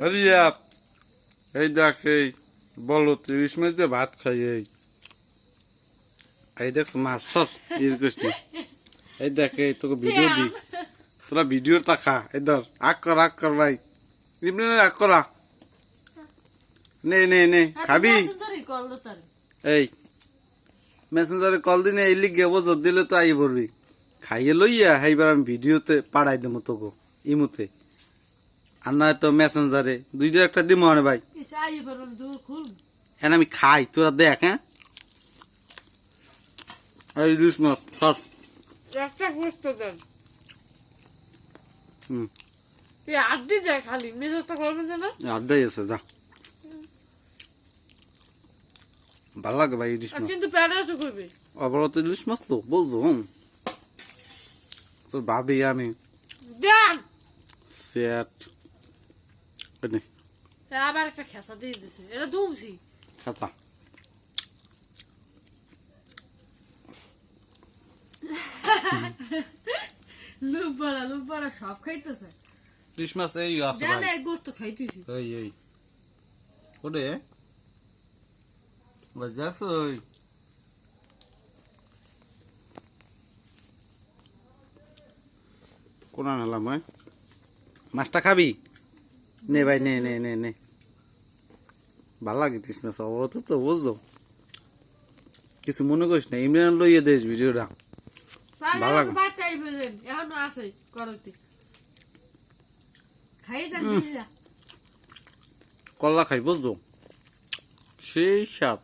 রিয়া এই দেখ এই বলো 30 মিনিটে ভাত খাই এই দেখছ মাছ সর কৃষ্ণ এই দেখ এই তোকে ভিডিও দি তোরা ভিডিও তাকা এই ধর আগ কর ভাই এমনি আগ করা নে খাবি এই মেসেঞ্জারে কল দিনে এই লিগে বজর দিলে তো আই পড়বি খাইয়ে লইয়া এইবার আমি ভিডিওতে পাড়াই দেবো তোকে ইমুতে আর নয় তো মেসেঞ্জারে দুইটা একটা দিব মানে ভাই হ্যাঁ আমি খাই তোরা দেখ হ্যাঁ এই ইলিশ মাছ সর একটা গোস্ত দেন আড্ডি যায় খালি মেজাজটা করবেন না আড্ডাই আছে যা ভাল লাগে ভাই ইলিশ মাছ কিন্তু প্যারা তো করবে অবরত ইলিশ মাছ তো বলছো তোর ভাবি আমি দেন সেট আবার একটা খেসা দিয়ে দিছে এটা দুমছি খাতা লুপ বড়া সব খাইতেছে ইলিশ মাছ এই আছে জানে ভাই গোস্ত খাইতেছি এই ওরে বাজাস ওই কোন আনলাম ভাই মাছটা খাবি নে ভাই নে ভাল লাগে ইলিশ মাছ অবরত তো বুঝছো কিছু মনে করিস না ইমরান লইয়ে দেশ ভিডিওটা ভালো লাগে এখনো আছে করতে খাই যান কল্লা খাই বুঝছো সেই সাপ